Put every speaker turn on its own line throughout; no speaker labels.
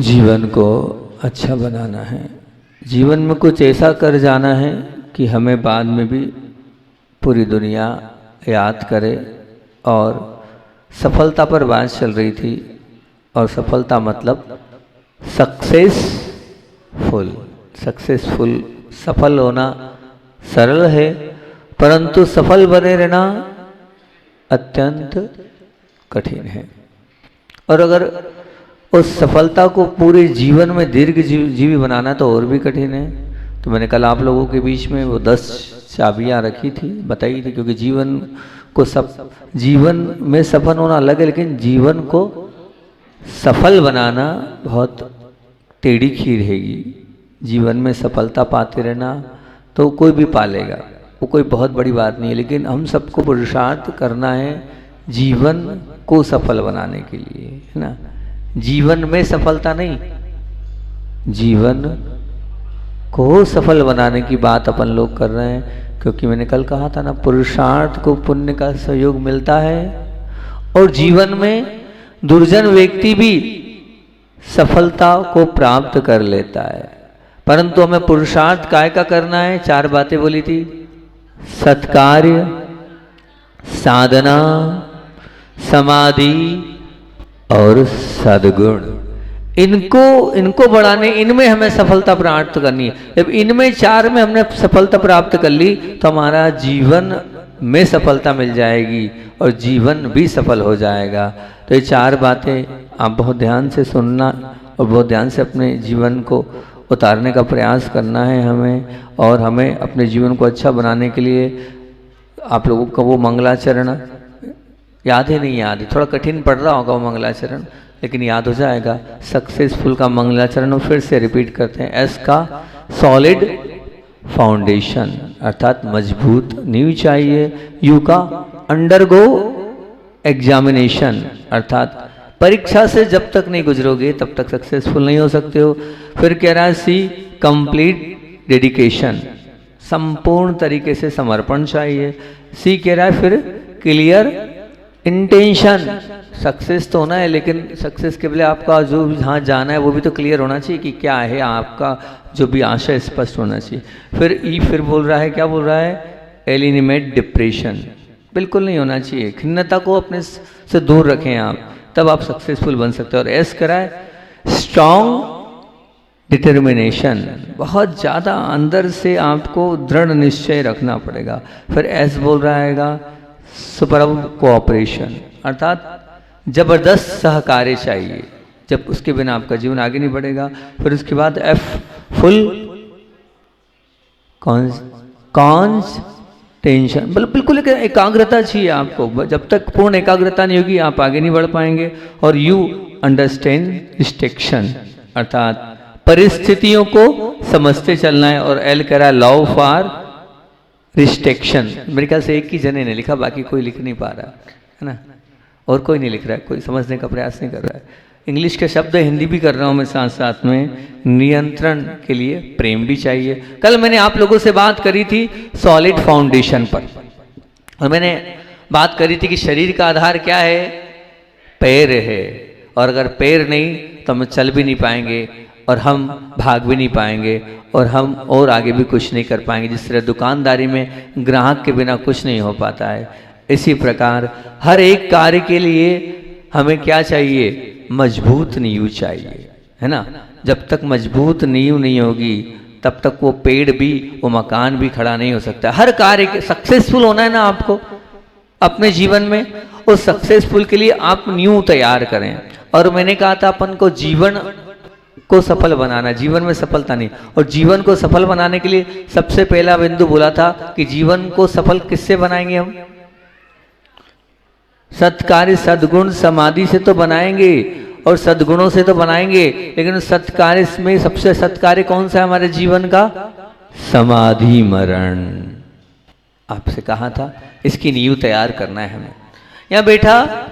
जीवन को अच्छा बनाना है, जीवन में कुछ ऐसा कर जाना है कि हमें बाद में भी पूरी दुनिया याद करे। और सफलता पर बात चल रही थी, और सफलता मतलब सक्सेसफुल। सक्सेसफुल, सफल होना सरल है, परंतु सफल बने रहना अत्यंत कठिन है। और अगर उस सफलता को पूरे जीवन में दीर्घ जीवी बनाना तो और भी कठिन है। तो मैंने कल आप लोगों के बीच में वो 10 चाबियां रखी थी, बताई थी, क्योंकि जीवन में सफल होना अलग है, लेकिन जीवन को सफल बनाना बहुत टेढ़ी खीर रहेगी। जीवन में सफलता पाते रहना तो कोई भी पालेगा, वो कोई बहुत बड़ी बात नहीं है, लेकिन हम सबको पुरुषार्थ करना है जीवन को सफल बनाने के लिए, है ना। जीवन में सफलता नहीं, जीवन को सफल बनाने की बात अपन लोग कर रहे हैं। क्योंकि मैंने कल कहा था ना, पुरुषार्थ को पुण्य का सहयोग मिलता है, और जीवन में दुर्जन व्यक्ति भी सफलता को प्राप्त कर लेता है। परंतु हमें पुरुषार्थ काय का करना है? 4 बातें बोली थी: सत्कार्य, साधना, समाधि और सद्गुण। इनको बढ़ाने, इनमें हमें सफलता प्राप्त करनी है। जब इनमें 4 में हमने सफलता प्राप्त कर ली तो हमारा जीवन में सफलता मिल जाएगी और जीवन भी सफल हो जाएगा। तो ये 4 बातें आप बहुत ध्यान से सुनना और बहुत ध्यान से अपने जीवन को उतारने का प्रयास करना है हमें। और हमें अपने जीवन को अच्छा बनाने के लिए आप लोगों का वो मंगलाचरण याद है? नहीं याद है, थोड़ा कठिन पड़ रहा होगा वो मंगलाचरण, लेकिन याद हो जाएगा। सक्सेसफुल का मंगलाचरण फिर से रिपीट करते हैं। एस का सॉलिड फाउंडेशन, अर्थात मजबूत नींव चाहिए। यू का अंडरगो एग्जामिनेशन, अर्थात परीक्षा से जब तक नहीं गुजरोगे तब तक सक्सेसफुल नहीं हो सकते हो। फिर कह रहा है सी कंप्लीट डेडिकेशन, संपूर्ण तरीके से समर्पण चाहिए। सी कह रहा है फिर क्लियर इंटेंशन, सक्सेस तो होना है, लेकिन सक्सेस के लिए आपका जो जहाँ जाना है वो भी तो क्लियर होना चाहिए कि क्या है आपका जो भी आशय स्पष्ट होना चाहिए। फिर ई फिर बोल रहा है, क्या बोल रहा है? एलिमिनेट डिप्रेशन, बिल्कुल नहीं होना चाहिए। खिन्नता को अपने से दूर रखें आप, तब आप सक्सेसफुल बन सकते हो। और एस कराए स्ट्रॉन्ग डिटर्मिनेशन, बहुत ज़्यादा अंदर से आपको दृढ़ निश्चय रखना पड़ेगा। फिर एस बोल रहा है सुपरब कोऑपरेशन, अर्थात जबरदस्त सहकार्य चाहिए, जब उसके बिना आपका जीवन आगे नहीं बढ़ेगा। फिर उसके बाद एफ फुल टेंशन, बिल्कुल एकाग्रता चाहिए आपको। जब तक पूर्ण एकाग्रता नहीं होगी आप आगे नहीं बढ़ पाएंगे। और यू अंडरस्टैंड रिस्ट्रिक्शन, अर्थात परिस्थितियों को समझते चलना है। और एल कह रहा है लॉ फॉर रिस्ट्रिक्शन, मेरे ख्याल से एक ही जने ने लिखा, बाकी कोई लिख नहीं पा रहा है ना, और कोई नहीं लिख रहा है, कोई समझने का प्रयास नहीं कर रहा है। इंग्लिश के शब्द हिंदी भी कर रहा हूँ मैं साथ साथ में। नियंत्रण के लिए प्रेम भी चाहिए। कल मैंने आप लोगों से बात करी थी सॉलिड फाउंडेशन पर, और मैंने बात करी थी कि शरीर का आधार क्या है? पैर है, और अगर पैर नहीं तो हम चल भी नहीं पाएंगे, और हम भाग भी नहीं पाएंगे, और हम और आगे भी कुछ नहीं कर पाएंगे। जिस तरह दुकानदारी में ग्राहक के बिना कुछ नहीं हो पाता है, इसी प्रकार हर एक कार्य के लिए हमें क्या चाहिए? मजबूत नींव चाहिए, है ना। जब तक मजबूत नींव नहीं होगी तब तक वो पेड़ भी, वो मकान भी खड़ा नहीं हो सकता। हर कार्य सक्सेसफुल होना है ना आपको अपने जीवन में, उस सक्सेसफुल के लिए आप नींव तैयार करें। और मैंने कहा था अपन को जीवन को सफल बनाना, जीवन में सफलता नहीं। और जीवन को सफल बनाने के लिए सबसे पहला बिंदु बोला था कि जीवन को सफल किससे बनाएंगे हम? सत्कार्य, सद्गुण, समाधि से तो बनाएंगे और सद्गुणों से तो बनाएंगे, लेकिन सत्कार्य में सबसे सत्कार्य कौन सा है हमारे जीवन का? समाधि मरण। आपसे कहा था इसकी नींव तैयार करना है हमें। यहाँ बैठा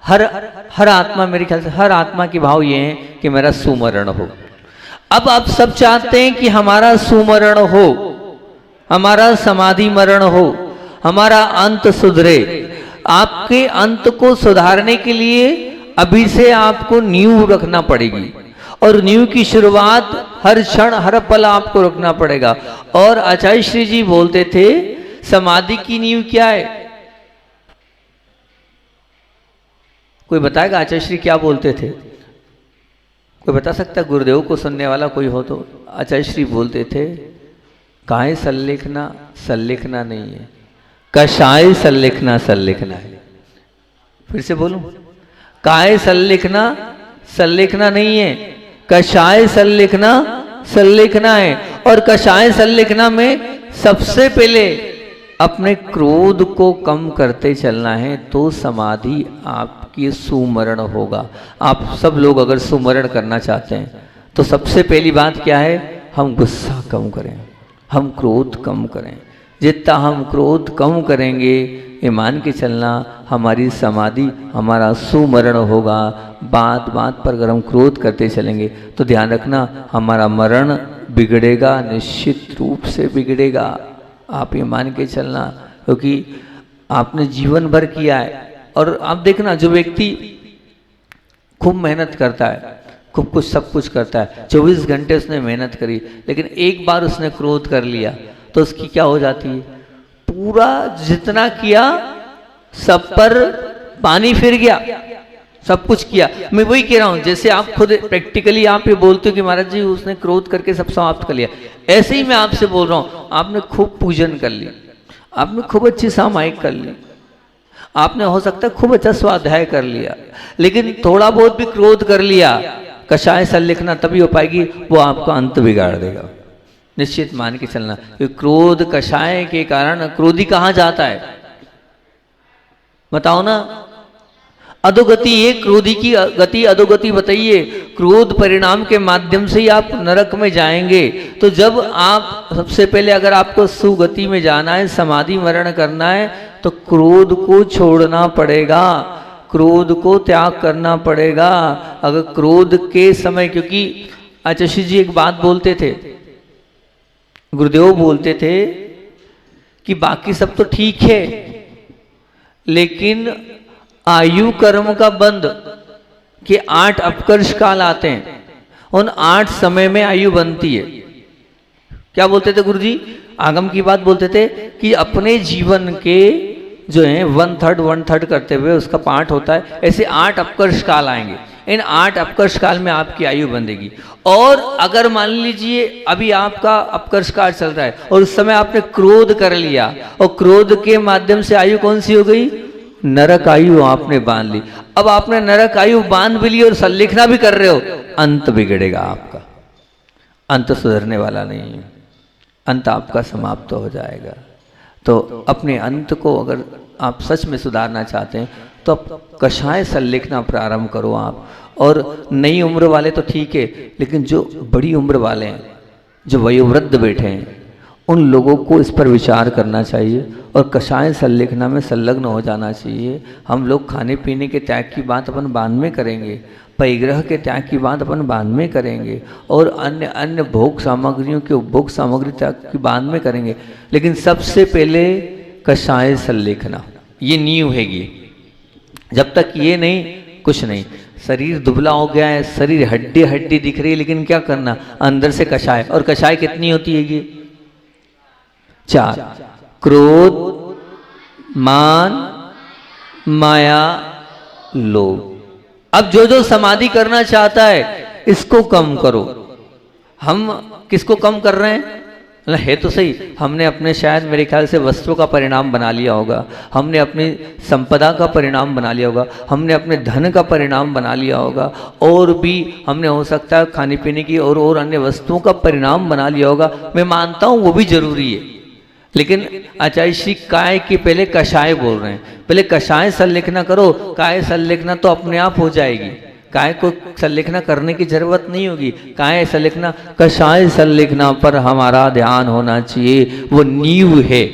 हर आत्मा, मेरे ख्याल से हर आत्मा की भाव ये है कि मेरा सुमरण हो। अब आप सब चाहते हैं कि हमारा सुमरण हो, हमारा समाधि मरण हो, हमारा अंत सुधरे। आपके अंत को सुधारने के लिए अभी से आपको नींव रखना पड़ेगी, और नींव की शुरुआत हर क्षण हर पल आपको रखना पड़ेगा। और आचार्य श्री जी बोलते थे समाधि की नींव क्या है? कोई बताएगा आचार्य श्री क्या बोलते थे? कोई बता सकता है? गुरुदेव को सुनने वाला कोई हो तो। आचार्य श्री बोलते थे काहे सल्लेखना, सल्लेखना नहीं है, कषाय सल्लेखना सल्लेखना है। फिर से बोलूं, काहे सल्लेखना, सल्लेखना नहीं है, कषाय सल्लेखना सल्लेखना है। और कषाय सल्लेखना में सबसे पहले अपने क्रोध को कम करते चलना है, तो समाधि आपकी सुमरण होगा। आप सब लोग अगर सुमरण करना चाहते हैं तो सबसे पहली बात क्या है? हम गुस्सा कम करें, हम क्रोध कम करें। जितना हम क्रोध कम करेंगे, ये मान के चलना हमारी समाधि, हमारा सुमरण होगा। बात बात पर अगर हम क्रोध करते चलेंगे तो ध्यान रखना हमारा मरण बिगड़ेगा, निश्चित रूप से बिगड़ेगा। आप ये मान के चलना, क्योंकि आपने जीवन भर किया है। और आप देखना जो व्यक्ति खूब मेहनत करता है, खूब कुछ सब कुछ करता है, 24 घंटे उसने मेहनत करी, लेकिन एक बार उसने क्रोध कर लिया तो उसकी क्या हो जाती है? पूरा जितना किया सब पर पानी फिर गया, सब कुछ किया। मैं वही कह रहा हूं, जैसे आप खुद प्रैक्टिकली आप ये बोलते हो कि महाराज जी उसने क्रोध करके सब समाप्त कर लिया, ऐसे ही मैं आपसे बोल रहा हूं, आपने खूब पूजन कर ली, आपने खूब अच्छी सामायिक कर ली, आपने हो सकता है खूब अच्छा स्वाध्याय कर लिया, लेकिन थोड़ा बहुत भी क्रोध कर लिया, कषाय सल्लेखना तभी हो पाएगी, वो आपका अंत बिगाड़ देगा। निश्चित मान के चलना कि क्रोध कषाय के कारण क्रोधी कहां जाता है? बताओ ना। अधोगति, ये क्रोधी की गति अधोगति बताइए। क्रोध परिणाम के माध्यम से ही आप नरक में जाएंगे। तो जब आप सबसे पहले अगर आपको सुगति में जाना है, समाधि मरण करना है, तो क्रोध को छोड़ना पड़ेगा, क्रोध को त्याग करना पड़ेगा। अगर क्रोध के समय, क्योंकि आचार्य जी एक बात बोलते थे, गुरुदेव बोलते थे कि बाकी सब तो ठीक है, लेकिन आयु कर्म का बंध के 8 अपकर्ष काल आते हैं, उन 8 समय में आयु बनती है। क्या बोलते थे गुरुजी? आगम की बात बोलते थे कि अपने जीवन के जो है 1/3 करते हुए उसका पाठ होता है, ऐसे 8 अपकर्ष काल आएंगे। इन 8 अपकर्ष काल में आपकी आयु बंधेगी। और अगर मान लीजिए अभी आपका अपकर्ष काल चल रहा है और उस समय आपने क्रोध कर लिया, और क्रोध के माध्यम से आयु कौन सी हो गई? नरक आयु आपने बांध ली। अब आपने नरक आयु बांध भी ली और सल्लेखना भी कर रहे हो, अंत बिगड़ेगा आपका, अंत सुधरने वाला नहीं है, अंत आपका समाप्त हो जाएगा। तो अपने अंत को अगर आप सच में सुधारना चाहते हैं तो अब कषाय सल्लेखना प्रारंभ करो आप। और नई उम्र वाले तो ठीक है, लेकिन जो बड़ी उम्र वाले हैं, जो वयोवृद्ध बैठे हैं, उन लोगों को इस पर विचार करना चाहिए और कषाय सल्लेखना में संलग्न हो जाना चाहिए। हम लोग खाने पीने के त्याग की बात अपन बाद में करेंगे, परिग्रह के त्याग की बात अपन बाद में करेंगे, और अन्य अन्य भोग सामग्रियों के उपभोग सामग्री त्याग की बाद में करेंगे, लेकिन सबसे पहले कषाय सल्लेखना, ये नींव हैगी। जब तक ये नहीं, कुछ नहीं। शरीर दुबला हो गया है, शरीर हड्डी हड्डी दिख रही है, लेकिन क्या करना? अंदर से कषाय। और कषाय कितनी होती है? ये 4: क्रोध, मान, माया, लोभ। अब जो जो समाधि करना चाहता है इसको कम करो। हम किसको कम कर रहे हैं? है तो सही, हमने अपने शायद मेरे ख्याल से वस्त्रों का परिणाम बना लिया होगा, हमने अपनी संपदा का परिणाम बना लिया होगा, हमने अपने धन का परिणाम बना लिया होगा, और भी हमने हो सकता है खाने पीने की और अन्य वस्तुओं का परिणाम बना लिया होगा। मैं मानता हूँ वो भी जरूरी है, लेकिन आचार्य श्री काय के पहले कषाय बोल रहे हैं। पहले कषाय सल्लेखना करो, काय सल्लेखना तो अपने आप हो जाएगी, काय को सल्लेखना करने की जरूरत नहीं होगी। काय सल्लेखना, कषाय सल्लेखना पर हमारा ध्यान होना चाहिए, वो नींव है।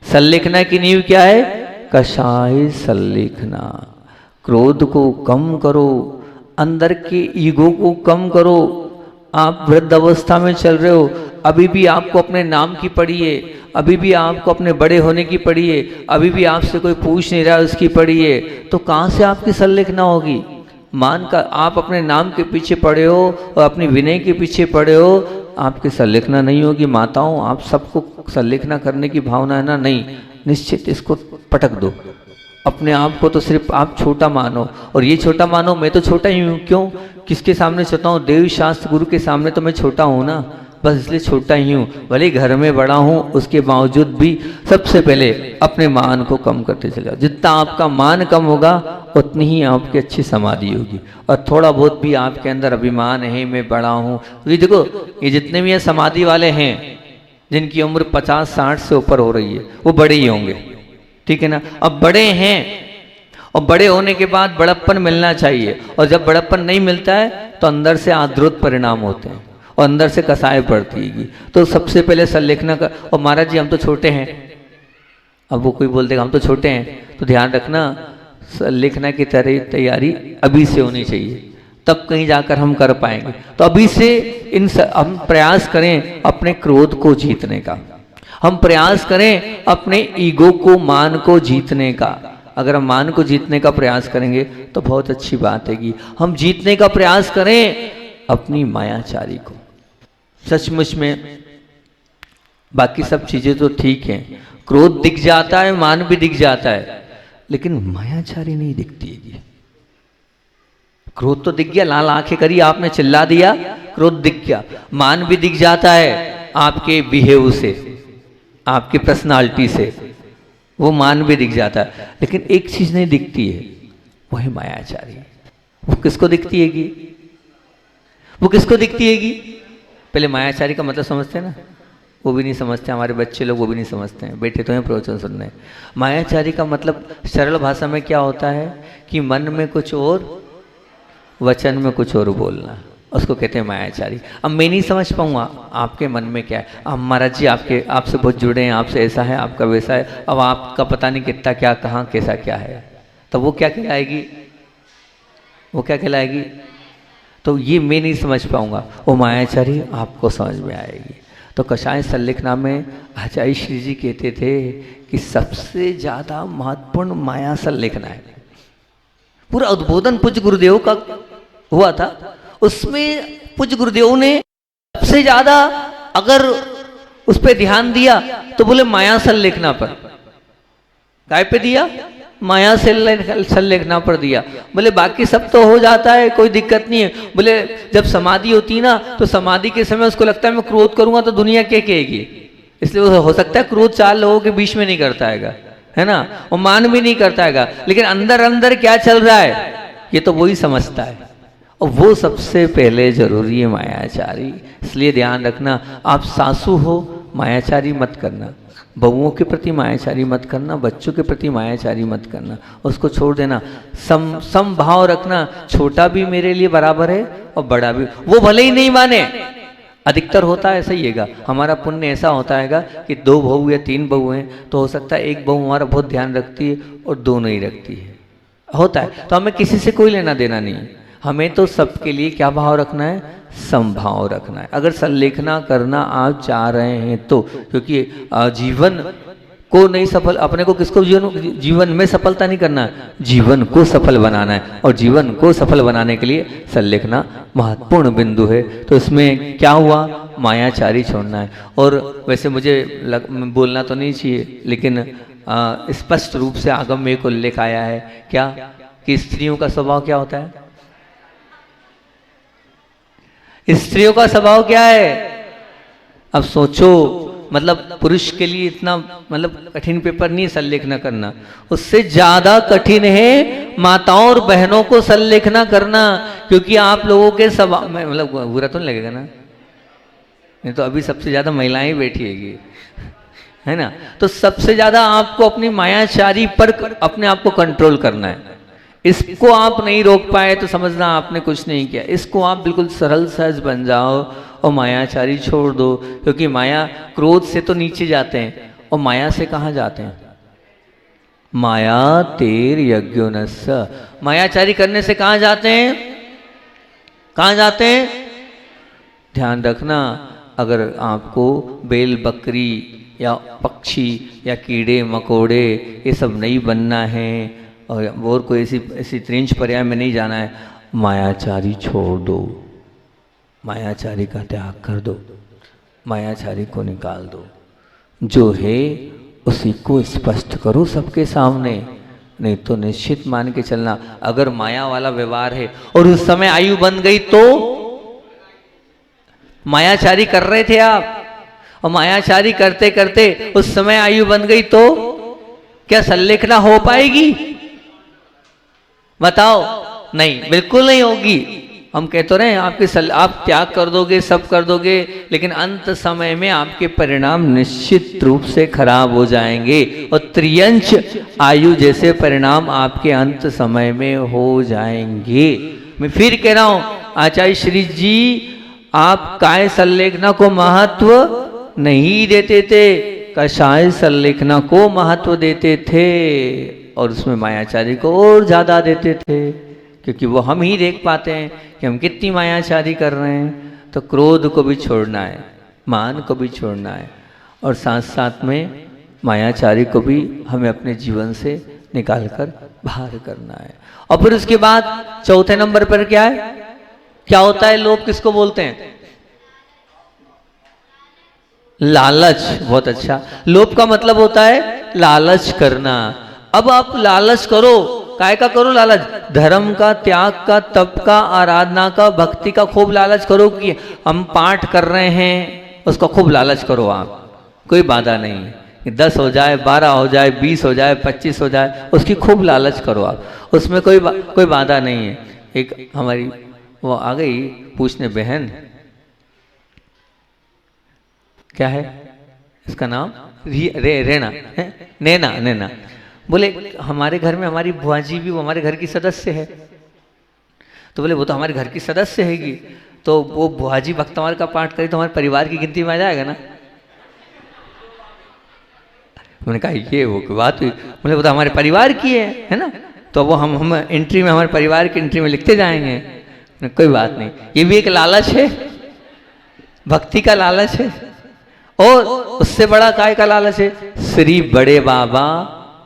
सल्लेखना की नींव क्या है? कषाय सल्लेखना। क्रोध को कम करो, अंदर के ईगो को कम करो, आप वृद्ध अवस्था में चल रहे हो, अभी भी आपको अपने नाम की पड़ी है, अभी भी आपको अपने बड़े होने की पड़ी है, अभी भी आपसे कोई पूछ नहीं रहा उसकी पड़ी है, तो कहाँ से आपकी संलेखना होगी? मान का आप अपने नाम के पीछे पड़े हो और अपनी विनय के पीछे पड़े हो, आपकी संलेखना नहीं होगी। माताओं, आप सबको संलेखना करने की भावना है ना? नहीं, निश्चित इसको पटक दो। अपने आप को तो सिर्फ आप छोटा मानो, और ये छोटा मानो मैं तो छोटा ही हूँ। क्यों? किसके सामने छोटा हूँ? देव शास्त्र गुरु के सामने तो मैं छोटा हूँ ना, बस इसलिए छोटा ही हूँ। भले घर में बड़ा हूँ, उसके बावजूद भी सबसे पहले अपने मान को कम करते चले जाओ। जितना आपका मान कम होगा उतनी ही आपकी अच्छी समाधि होगी। और थोड़ा बहुत भी आपके अंदर अभिमान है, मैं बड़ा हूँ, ये देखो, ये जितने भी ये समाधि वाले हैं जिनकी उम्र 50-60 से ऊपर हो रही है, वो बड़े ही होंगे, ठीक है ना? अब बड़े हैं, और बड़े होने के बाद बड़प्पन मिलना चाहिए, और जब बड़प्पन नहीं मिलता है तो अंदर से आद्रुत परिणाम होते हैं और अंदर से कसाय पड़ती है। तो सबसे पहले संलेखना का। और महाराज जी हम तो छोटे हैं, अब वो कोई बोल देगा हम तो छोटे हैं, तो ध्यान रखना संलेखना की तैयारी अभी से होनी चाहिए, तब कहीं जाकर हम कर पाएंगे। तो अभी से हम प्रयास करें अपने क्रोध को जीतने का, हम प्रयास करें अपने ईगो को, मान को जीतने का। अगर हम मान को जीतने का प्रयास करेंगे तो बहुत अच्छी बात है कि हम जीतने का प्रयास करें अपनी मायाचारी को। सचमुच में बाकी सब चीजें तो ठीक हैं, क्रोध दिख जाता है, मान भी दिख जाता है, लेकिन मायाचारी नहीं दिखती है। क्रोध तो दिख गया, लाल आंखें करी आपने, चिल्ला दिया, क्रोध दिख गया। मान भी दिख जाता है आपके बिहेव से, आपकी पर्सनालिटी से, वो मान भी दिख जाता है, लेकिन एक चीज नहीं दिखती है, वो है मायाचारी। वो किसको दिखती हैगी? वो किसको दिखती हैगी? पहले मायाचारी का मतलब समझते हैं ना? वो भी नहीं समझते, हमारे बच्चे लोग वो भी नहीं समझते हैं, बैठे तो हैं प्रवचन सुनने। मायाचारी का मतलब सरल भाषा में क्या होता है कि मन में कुछ और, वचन में कुछ और बोलना, उसको कहते हैं मायाचारी। अब मैं नहीं समझ पाऊंगा आपके मन में क्या है। अब महाराज जी आपसे बहुत जुड़े हैं, आपसे ऐसा है, आपका वैसा है, अब आपका पता नहीं कितना क्या, कहाँ कैसा क्या है, तो वो क्या कहलाएगी? वो क्या कहलाएगी? तो ये मैं नहीं समझ पाऊंगा, वो मायाचारी आपको समझ में आएगी। तो कषाय संलेखना में आचार्य श्री जी कहते थे कि सबसे ज्यादा महत्वपूर्ण माया संलेखना है। पूरा उद्बोधन पूज्य गुरुदेव का हुआ था, उसमें पूज्य गुरुदेव ने सबसे ज्यादा अगर उस पर ध्यान दिया तो बोले माया संलेखना पर। काय पे दिया? माया संलेखना पर दिया। बोले बाकी सब तो हो जाता है, कोई दिक्कत नहीं है। बोले जब समाधि होती है ना, तो समाधि के समय उसको लगता है मैं क्रोध करूंगा तो दुनिया क्या कहेगी, इसलिए हो सकता है क्रोध 4 लोगों के बीच में नहीं करता है ना, और मान भी नहीं करता है, लेकिन अंदर अंदर क्या चल रहा है ये तो वही समझता है, और वो सबसे पहले जरूरी है मायाचारी। इसलिए ध्यान रखना, आप सासू हो मायाचारी मत करना, बहुओं के प्रति मायाचारी मत करना, बच्चों के प्रति मायाचारी मत करना, उसको छोड़ देना। सम भाव रखना, छोटा भी मेरे लिए बराबर है और बड़ा भी, वो भले ही नहीं माने। अधिकतर होता है ऐसा ही हैगा, हमारा पुण्य ऐसा होता हैगा कि 2 बहू या 3 बहू हैं, तो हो सकता है एक बहू हमारा बहुत ध्यान रखती है और 2 नहीं रखती है, होता है। तो हमें किसी से कोई लेना देना नहीं है, हमें तो सबके लिए क्या भाव रखना है? समभाव रखना है। अगर संलेखना करना आप चाह रहे हैं तो, क्योंकि जीवन को नहीं सफल, अपने को किसको जीवन में सफलता नहीं करना, जीवन को सफल बनाना है, और जीवन को सफल बनाने के लिए संलेखना महत्वपूर्ण बिंदु है। तो इसमें क्या हुआ? मायाचारी छोड़ना है। और वैसे मुझे बोलना तो नहीं चाहिए, लेकिन स्पष्ट रूप से आगम में एक उल्लेख आया है क्या, कि स्त्रियों का स्वभाव क्या होता है? स्त्रियों का स्वभाव क्या है? अब सोचो, मतलब पुरुष के लिए इतना मतलब कठिन पेपर नहीं है संलेखना करना, उससे ज्यादा कठिन है माताओं और बहनों को संलेखना करना, क्योंकि आप लोगों के स्वभाव में, मतलब बुरा तो नहीं लगेगा ना, नहीं तो अभी सबसे ज्यादा महिलाएं ही बैठी हैगी, है ना। तो सबसे ज्यादा आपको अपनी मायाचारी पर अपने आप को कंट्रोल करना है। इसको आप नहीं रोक पाए तो समझना आपने कुछ नहीं किया। इसको आप बिल्कुल सरल सहज बन जाओ और मायाचारी छोड़ दो, क्योंकि माया क्रोध से तो नीचे जाते हैं, और माया से कहाँ जाते हैं? माया तेर यज्ञोनस्य, मायाचारी करने से कहाँ जाते हैं? कहाँ जाते हैं? ध्यान रखना, अगर आपको बैल बकरी या पक्षी या कीड़े मकोड़े ये सब नहीं बनना है और कोई ऐसी त्रिंच पर्याय में नहीं जाना है, मायाचारी छोड़ दो, मायाचारी का त्याग कर दो, मायाचारी को निकाल दो। जो है उसी को स्पष्ट करो सबके सामने, नहीं तो निश्चित मान के चलना अगर माया वाला व्यवहार है और उस समय आयु बन गई तो मायाचारी कर रहे थे आप, और मायाचारी करते करते उस समय आयु बन गई तो क्या संलेखना हो पाएगी? बताओ, नहीं, बिल्कुल नहीं होगी। हम कह तो रहे हैं आप त्याग कर दोगे, सब कर दोगे, लेकिन अंत समय में आपके परिणाम निश्चित रूप से खराब हो जाएंगे और त्रियंश आयु जैसे परिणाम आपके अंत समय में हो जाएंगे। मैं फिर कह रहा हूं, आचार्य श्री जी आप काय संलेखना को महत्व नहीं देते थे, कषाय संलेखना को महत्व देते थे और उसमें मायाचारी को और ज्यादा देते थे, क्योंकि वो हम ही देख पाते हैं कि हम कितनी मायाचारी कर रहे हैं। तो क्रोध को भी छोड़ना है, मान को भी छोड़ना है, और साथ साथ में मायाचारी को भी हमें अपने जीवन से निकाल कर बाहर करना है। और फिर उसके बाद चौथे नंबर पर क्या है, क्या होता है? लोभ किसको बोलते हैं? लालच। बहुत अच्छा, लोभ का मतलब होता है लालच करना। अब आप लालच करो, काय का करो लालच? धर्म का, त्याग का, तप का, आराधना का, भक्ति का खूब लालच करो कि हम पाठ कर रहे हैं, उसका खूब लालच करो आप, कोई बाधा नहीं है। 10 हो जाए, 12 हो जाए, 20 हो जाए, 25 हो जाए, उसकी खूब लालच करो आप, उसमें कोई बाधा नहीं है। एक हमारी वो आ गई पूछने, बहन क्या है इसका नाम? रेना है, नैना। बोले हमारे घर में हमारी बुआ जी भी वो हमारे घर की सदस्य है। तो बोले वो तो हमारे घर की सदस्य हैगी, तो वो बुआ जी भक्तमाल का पाठ करे तो हमारे परिवार की गिनती में आ जाएगा ना। मैंने कहा ये वो की बात हुई। बोले वो तो हमारे परिवार की है ना, तो वो हम एंट्री में हमारे परिवार की एंट्री में लिखते जाएंगे। कोई बात नहीं, ये भी एक लालच है, भक्ति का लालच है। और उससे बड़ा काय का लालच है? श्री बड़े बाबा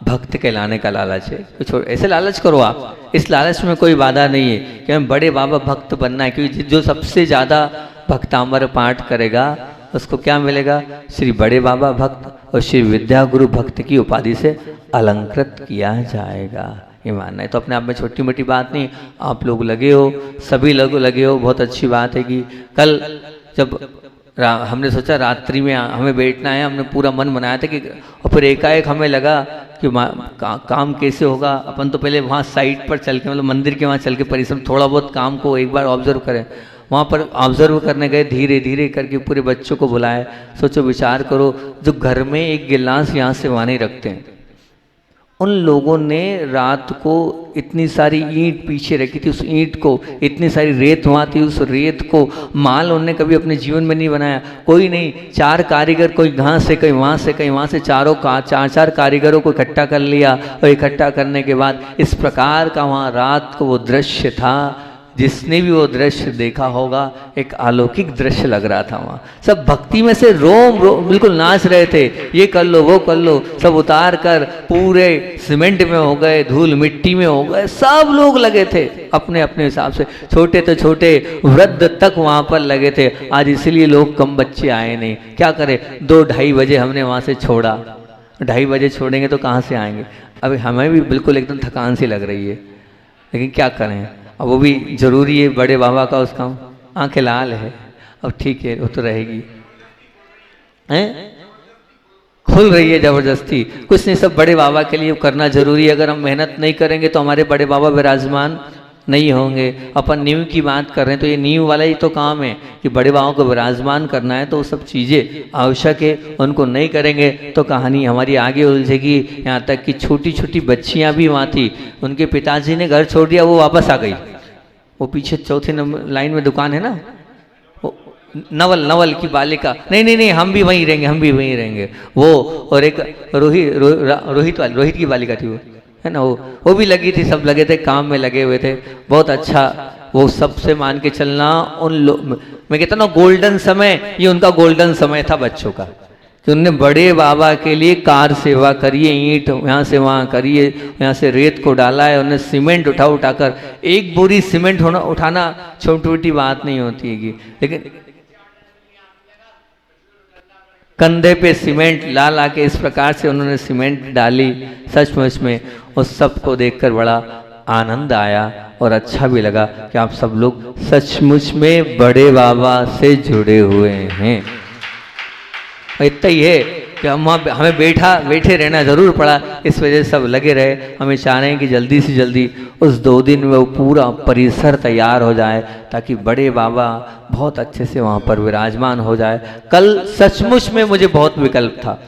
भक्त कहलाने का लालच है। कुछ ऐसे लालच करो आप, इस लालच में कोई बाधा नहीं है कि हमें बड़े बाबा भक्त बनना है, क्योंकि जो सबसे ज्यादा भक्तांबर पाठ करेगा उसको क्या मिलेगा? श्री बड़े बाबा भक्त और श्री विद्या गुरु भक्त की उपाधि से अलंकृत किया जाएगा। ये मानना है तो अपने आप में छोटी मोटी बात नहीं। आप लोग लगे हो, सभी लोग लगे हो, बहुत अच्छी बात है कि कल जब हमने सोचा रात्रि में हमें बैठना है, हमने पूरा मन बनाया था कि, और फिर एकाएक हमें लगा कि काम कैसे होगा। अपन तो पहले वहाँ साइट पर चल के, मतलब मंदिर के वहाँ चल के परिश्रम थोड़ा बहुत काम को एक बार ऑब्जर्व करें। वहाँ पर ऑब्जर्व करने गए, धीरे धीरे करके पूरे बच्चों को बुलाए। सोचो, विचार करो, जो घर में एक गिलास यहाँ से वहाँ नहीं रखते हैं, उन लोगों ने रात को इतनी सारी ईंट पीछे रखी थी, उस ईंट को इतनी सारी रेत वहाँ थी, उस रेत को माल उन्होंने कभी अपने जीवन में नहीं बनाया। कोई नहीं, 4 कारीगर, कोई यहाँ से, कहीं वहाँ से, कहीं वहाँ से, चार कारीगरों को इकट्ठा कर लिया। और इकट्ठा करने के बाद इस प्रकार का वहाँ रात को वो दृश्य था, जिसने भी वो दृश्य देखा होगा एक अलौकिक दृश्य लग रहा था। वहाँ सब भक्ति में से रोम बिल्कुल नाच रहे थे, ये कर लो, वो कर लो, सब उतार कर पूरे सीमेंट में हो गए, धूल मिट्टी में हो गए, सब लोग लगे थे अपने अपने हिसाब से, छोटे तो छोटे, वृद्ध तक वहाँ पर लगे थे। आज इसलिए लोग कम बच्चे आए नहीं, क्या करें, 2-2:30 बजे हमने वहाँ से छोड़ा। 2:30 बजे छोड़ेंगे तो कहाँ से आएंगे? अभी हमें भी बिल्कुल एकदम थकान सी लग रही है, लेकिन क्या करें, अब वो भी जरूरी है, बड़े बाबा का उसका आंखें लाल है, अब ठीक है, वो तो रहेगी, हैं खुल रही है जबरदस्ती, कुछ नहीं, सब बड़े बाबा के लिए करना जरूरी है। अगर हम मेहनत नहीं करेंगे तो हमारे बड़े बाबा विराजमान नहीं होंगे। अपन नींव की बात कर रहे हैं तो ये नींव वाला ही तो काम है कि बड़े बाबा को विराजमान करना है, तो वो सब चीज़ें आवश्यक है। उनको नहीं करेंगे तो कहानी हमारी आगे उलझेगी। यहाँ तक कि छोटी छोटी बच्चियाँ भी वहाँ थी, उनके पिताजी ने घर छोड़ दिया, वो वापस आ गई। वो पीछे चौथे नंबर लाइन में दुकान है ना, नवल की बालिका, नहीं हम भी वहीं रहेंगे, हम भी वहीं रहेंगे। वो और एक रोहित की बालिका थी, वो है ना, वो भी लगी थी, सब लगे थे, काम में लगे हुए थे, बहुत अच्छा। वो सबसे मान के चलना, उन मैं कहता ना गोल्डन समय, ये उनका गोल्डन समय था बच्चों का, कि उनने बड़े बाबा के लिए कार सेवा करिए, ईंट यहाँ से वहाँ करिए, यहाँ से रेत को डाला है, उन्हें सीमेंट उठाकर, एक बोरी सीमेंट उठाना छोटी छोटी बात नहीं होती है, लेकिन कंधे पे सीमेंट ला ला के इस प्रकार से उन्होंने सीमेंट डाली। सचमुच में उस सब को देखकर बड़ा आनंद आया और अच्छा भी लगा कि आप सब लोग सचमुच में बड़े बाबा से जुड़े हुए हैं। इतना ही है कि हमें बैठे रहना जरूर पड़ा, इस वजह से सब लगे रहे। हमें चाह रहे हैं कि जल्दी से जल्दी उस 2 दिन में वो पूरा परिसर तैयार हो जाए, ताकि बड़े बाबा बहुत अच्छे से वहाँ पर विराजमान हो जाए। कल सचमुच में मुझे बहुत विकल्प था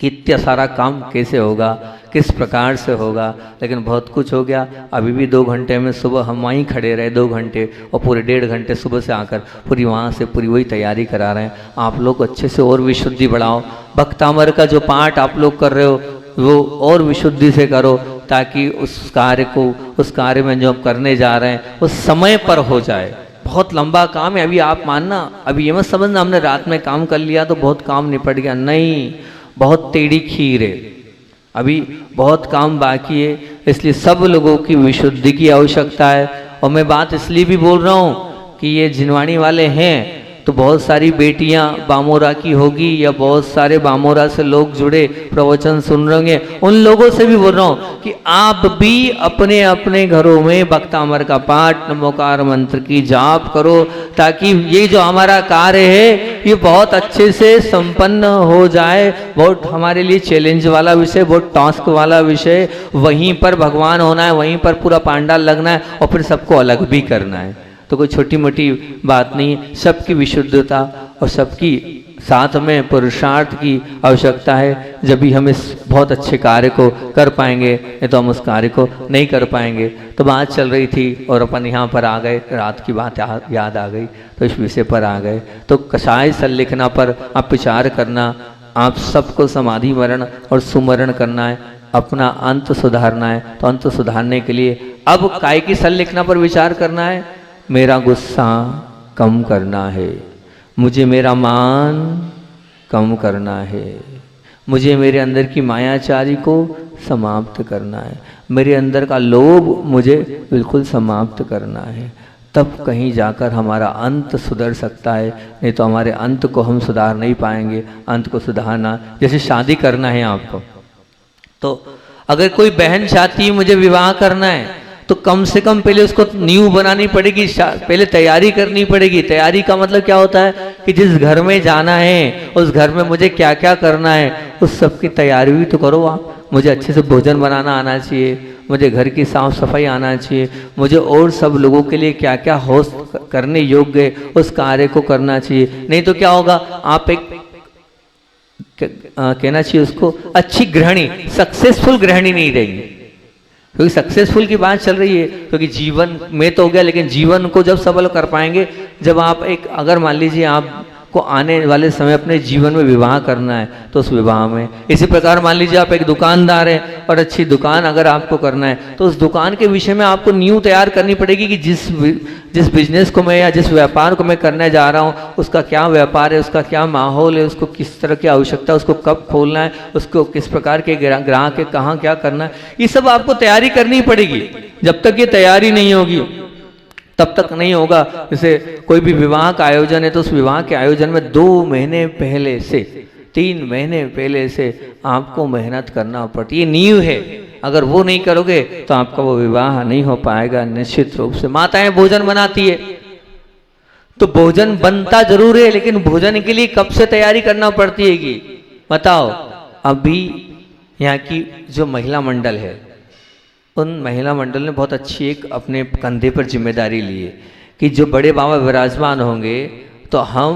कि इतना सारा काम कैसे होगा, किस प्रकार से होगा, लेकिन बहुत कुछ हो गया। अभी भी 2 घंटे में सुबह हम वहीं खड़े रहे 2 घंटे, और पूरे 1.5 घंटे सुबह से आकर पूरी वहाँ से पूरी वही तैयारी करा रहे हैं। आप लोग अच्छे से और विशुद्धि बढ़ाओ, भक्तामर का जो पाठ आप लोग कर रहे हो वो और विशुद्धि से करो, ताकि उस कार्य में जो हम करने जा रहे हैं वो समय पर हो जाए। बहुत लंबा काम है, अभी आप मानना, अभी ये मत समझना हमने रात में काम कर लिया तो बहुत काम निपट गया, नहीं, बहुत टेढ़ी खीर है, अभी बहुत काम बाकी है। इसलिए सब लोगों की विशुद्धि की आवश्यकता है। और मैं बात इसलिए भी बोल रहा हूँ कि ये जिनवाणी वाले हैं तो बहुत सारी बेटियां बामोरा की होगी, या बहुत सारे बामोरा से लोग जुड़े प्रवचन सुन रहे होंगे, उन लोगों से भी बोल रहा हूँ कि आप भी अपने अपने घरों में भक्तामर का पाठ, नमोकार मंत्र की जाप करो, ताकि ये जो हमारा कार्य है ये बहुत अच्छे से संपन्न हो जाए। बहुत हमारे लिए चैलेंज वाला विषय, बहुत टास्क वाला विषय, वहीं पर भगवान होना है, वहीं पर पूरा पांडाल लगना है, और फिर सबको अलग भी करना है। तो कोई छोटी मोटी बात नहीं, सबकी विशुद्धता और सबकी साथ में पुरुषार्थ की आवश्यकता है। जब भी हम इस बहुत अच्छे कार्य को कर पाएंगे, नहीं तो हम उस कार्य को नहीं कर पाएंगे। तो बात चल रही थी और अपन यहाँ पर आ गए, रात की बात याद आ गई तो इस विषय पर आ गए। तो कषाय संलेखना पर आप विचार करना, आप सबको समाधि मरण और सुमरण करना है, अपना अंत सुधारना है। तो अंत सुधारने के लिए अब काय की संलेखना पर विचार करना है, मेरा गुस्सा कम करना है, मुझे मेरा मान कम करना है, मुझे मेरे अंदर की मायाचारी को समाप्त करना है, मेरे अंदर का लोभ मुझे बिल्कुल समाप्त करना है। तब कहीं जाकर हमारा अंत सुधर सकता है, नहीं तो हमारे अंत को हम सुधार नहीं पाएंगे। अंत को सुधारना, जैसे शादी करना है आपको, तो अगर कोई बहन चाहती है मुझे विवाह करना है, तो कम से कम पहले उसको नींव बनानी पड़ेगी, पहले तैयारी करनी पड़ेगी। तैयारी का मतलब क्या होता है कि जिस घर में जाना है उस घर में मुझे क्या क्या करना है, उस सब की तैयारी भी तो करो आप। मुझे अच्छे से भोजन बनाना आना चाहिए, मुझे घर की साफ सफाई आना चाहिए, मुझे और सब लोगों के लिए क्या क्या होस्ट करने योग्य उस कार्य को करना चाहिए। नहीं तो क्या होगा, आप एक कहना चाहिए उसको अच्छी गृहिणी, सक्सेसफुल गृहिणी नहीं रहेगी। क्योंकि सक्सेसफुल की बात चल रही है, क्योंकि जीवन में तो हो गया, लेकिन जीवन को जब सफल कर पाएंगे जब आप एक, अगर मान लीजिए आपको आने वाले समय अपने जीवन में विवाह करना है तो उस विवाह में, इसी प्रकार मान लीजिए आप एक दुकानदार हैं और अच्छी दुकान अगर आपको करना है तो उस दुकान के विषय में आपको न्यू तैयार करनी पड़ेगी कि जिस बिजनेस को मैं या जिस व्यापार को मैं करने जा रहा हूँ उसका क्या व्यापार है, उसका क्या माहौल है, उसको किस तरह की आवश्यकता है, उसको कब खोलना है, उसको किस प्रकार के ग्राहक है, कहाँ क्या करना है, ये सब आपको तैयारी करनी पड़ेगी। जब तक ये तैयारी नहीं होगी तब तक नहीं होगा। जैसे कोई भी विवाह का आयोजन है तो उस विवाह के आयोजन में 2 महीने पहले से 3 महीने पहले से आपको मेहनत करना पड़ती है, ये नींव है। अगर वो नहीं करोगे तो आपका वो विवाह नहीं हो पाएगा निश्चित रूप से। माताएं भोजन बनाती है तो भोजन बनता जरूर है, लेकिन भोजन के लिए कब से तैयारी करना पड़ती है कि बताओ। अभी यहाँ की जो महिला मंडल है, उन महिला मंडल ने बहुत अच्छी एक अपने कंधे पर जिम्मेदारी ली है कि जो बड़े बाबा विराजमान होंगे तो हम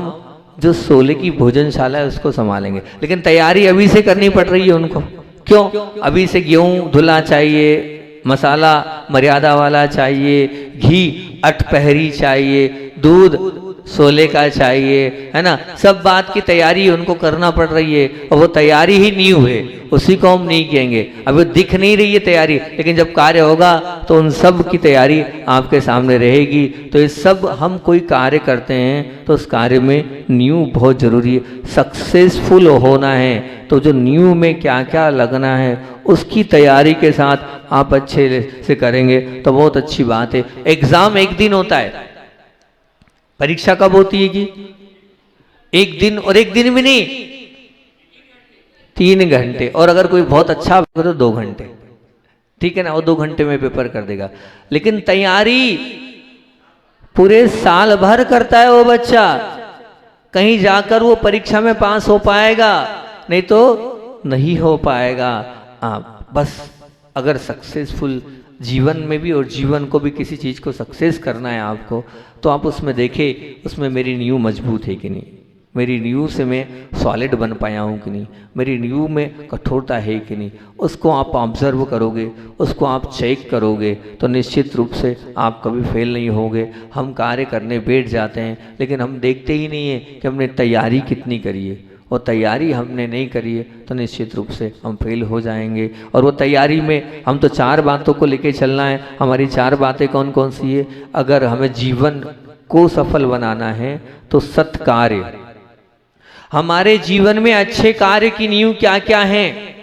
जो 16 की भोजनशाला है उसको संभालेंगे। लेकिन तैयारी अभी से करनी पड़ रही है उनको। क्यों? अभी से गेहूँ धुला चाहिए, मसाला मर्यादा वाला चाहिए, घी अटपहरी चाहिए, दूध सोले का चाहिए, है ना, सब बात की तैयारी उनको करना पड़ रही है। और वो तैयारी ही नींव है, उसी को हम नहीं कहेंगे। अभी दिख नहीं रही है तैयारी, लेकिन जब कार्य होगा तो उन सब की तैयारी आपके सामने रहेगी। तो ये सब हम कोई कार्य करते हैं तो उस कार्य में नींव बहुत जरूरी है। सक्सेसफुल होना है तो जो नींव में क्या क्या लगना है उसकी तैयारी के साथ आप अच्छे से करेंगे तो बहुत अच्छी बात है। एग्जाम एक दिन होता है, परीक्षा कब होती है कि एक दिन, और एक दिन भी नहीं 3 घंटे, और अगर कोई बहुत अच्छा हो तो 2 घंटे, ठीक है ना, वो 2 घंटे में पेपर कर देगा। लेकिन तैयारी पूरे साल भर करता है वो बच्चा, कहीं जाकर वो परीक्षा में पास हो पाएगा, नहीं तो नहीं हो पाएगा। आप बस अगर सक्सेसफुल जीवन में भी और जीवन को भी किसी चीज़ को सक्सेस करना है आपको, तो आप उसमें देखें उसमें मेरी नींव मजबूत है कि नहीं, मेरी नींव से मैं सॉलिड बन पाया हूँ कि नहीं, मेरी नींव में कठोरता है कि नहीं। उसको आप ऑब्जर्व करोगे, उसको आप चेक करोगे तो निश्चित रूप से आप कभी फेल नहीं होगे। हम कार्य करने बैठ जाते हैं लेकिन हम देखते ही नहीं है कि हमने तैयारी कितनी करी है, और तैयारी हमने नहीं करी है तो निश्चित रूप से हम फेल हो जाएंगे। और वो तैयारी में हम तो 4 बातों को लेके चलना है। हमारी 4 बातें कौन कौन सी है? अगर हमें जीवन को सफल बनाना है तो सत्कार्य, हमारे जीवन में अच्छे कार्य की नींव क्या क्या है।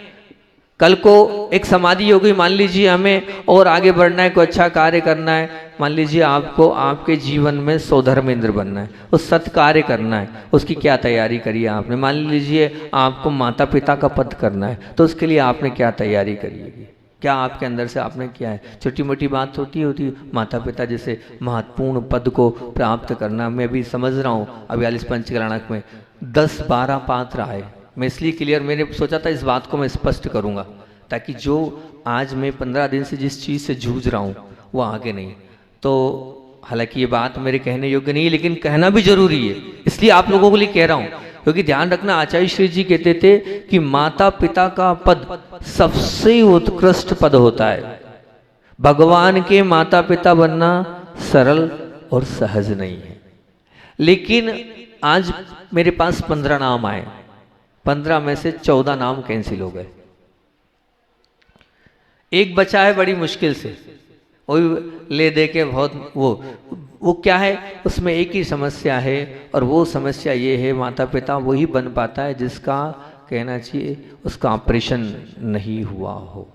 कल को एक समाधि हो गई, मान लीजिए हमें और आगे बढ़ना है, कोई अच्छा कार्य करना है, मान लीजिए आपको आपके जीवन में सौधर्मेंद्र बनना है, उस सत्कार्य करना है, उसकी क्या तैयारी करी है आपने। मान लीजिए आपको माता पिता का पद करना है तो उसके लिए आपने क्या तैयारी करी है, क्या आपके अंदर से आपने किया है। छोटी मोटी बात होती माता पिता जैसे महत्वपूर्ण पद को प्राप्त करना। मैं अभी समझ रहा हूँ अभी 42 पंचकलाणक में 10-12 पात्र आए, मैं इसलिए क्लियर, मैंने सोचा था इस बात को मैं स्पष्ट करूंगा ताकि जो आज मैं 15 दिन से जिस चीज़ से जूझ रहा हूँ वो आगे नहीं। तो हालांकि ये बात मेरे कहने योग्य नहीं है लेकिन कहना भी जरूरी है, इसलिए आप लोगों के लिए कह रहा हूँ। क्योंकि ध्यान रखना, आचार्य श्री जी कहते थे कि माता पिता का पद सबसे उत्कृष्ट पद होता है। भगवान के माता पिता बनना सरल और सहज नहीं है। लेकिन आज मेरे पास 15 नाम आए, 15 में से 14 नाम कैंसिल हो गए, एक बचा है बड़ी मुश्किल से, वो ले दे के बहुत वो क्या है, उसमें एक ही समस्या है और वो समस्या ये है माता पिता वही बन पाता है जिसका कहना चाहिए उसका ऑपरेशन नहीं हुआ हो।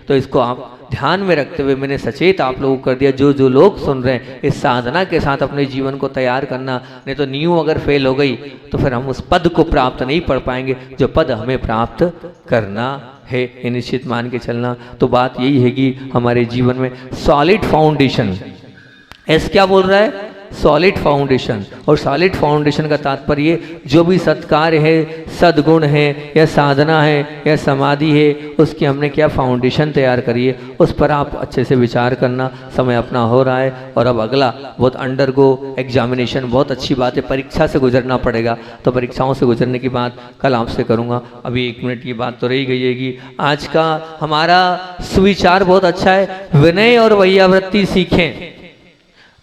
तो इसको आप ध्यान में रखते हुए मैंने सचेत आप लोगों को कर दिया। जो जो लोग सुन रहे हैं इस साधना के साथ अपने जीवन को तैयार करना, नहीं तो नींव अगर फेल हो गई तो फिर हम उस पद को प्राप्त नहीं कर पाएंगे जो पद हमें प्राप्त करना है। ये निश्चित मान के चलना। तो बात यही है कि हमारे जीवन में सॉलिड फाउंडेशन, एस क्या बोल रहा है, सॉलिड फाउंडेशन। और सॉलिड फाउंडेशन का तात्पर्य जो भी सत्कार है, सद्गुण है या साधना है या समाधि है, उसकी हमने क्या फाउंडेशन तैयार करी है, उस पर आप अच्छे से विचार करना। समय अपना हो रहा है और अब अगला बहुत अंडरगो एग्जामिनेशन, बहुत अच्छी बात है, परीक्षा से गुजरना पड़ेगा। तो परीक्षाओं से गुजरने की बात कल आपसे करूँगा। अभी 1 मिनट की बात तो रही गई है कि आज का हमारा सुविचार बहुत अच्छा है, विनय और वैयावृत्ति सीखें।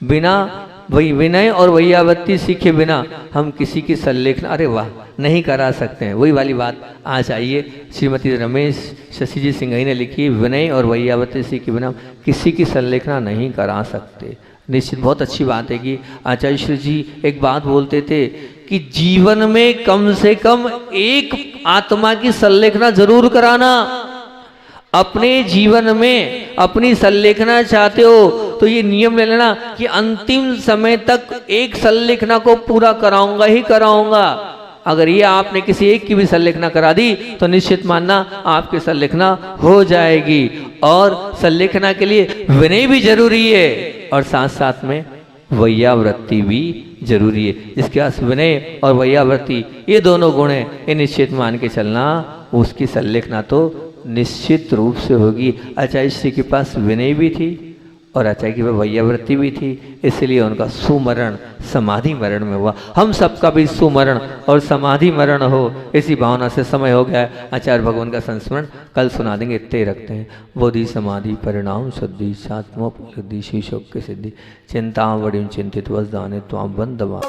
बिना वही विनय और वैयावृत्ति सीखे बिना हम किसी की संलेखना, अरे वाह, नहीं करा सकते हैं। वही वाली बात आज आइए, श्रीमती रमेश शशि जी सिंघई ने लिखी, विनय और वैयावृत्ति सीखे बिना किसी की संलेखना नहीं करा सकते। निश्चित बहुत अच्छी बात है कि आचार्य श्री जी एक बात बोलते थे कि जीवन में कम से कम एक आत्मा की संलेखना जरूर कराना। अपने जीवन में अपनी संलेखना चाहते हो तो ये नियम ले लेना कि अंतिम समय तक एक संलेखना को पूरा कराऊंगा ही कराऊंगा। अगर ये आपने किसी एक की भी संलेखना करा दी तो निश्चित मानना आपकी संलेखना हो जाएगी। और संलेखना के लिए विनय भी जरूरी है और साथ साथ में वैयावृत्ति भी जरूरी है। जिसके पास विनय और वैयावृत्ति ये दोनों गुण हैं, ये निश्चित मान के चलना, उसकी संलेखना तो निश्चित रूप से होगी। आचार्य श्री के पास विनय भी थी और आचार्य की भैया वृत्ति भी थी, इसलिए उनका सुमरण समाधि मरण में हुआ। हम सबका भी सुमरण और समाधि मरण हो, इसी भावना से समय हो गया है। आचार्य भगवान का संस्मरण कल सुना देंगे, इतने रखते हैं। बोधि समाधि परिणाम शुद्धि सात्मोपलब्धि शिशोक की सिद्धि चिंता बड़ी चिंतित वस दाने त्वाम बंदवा।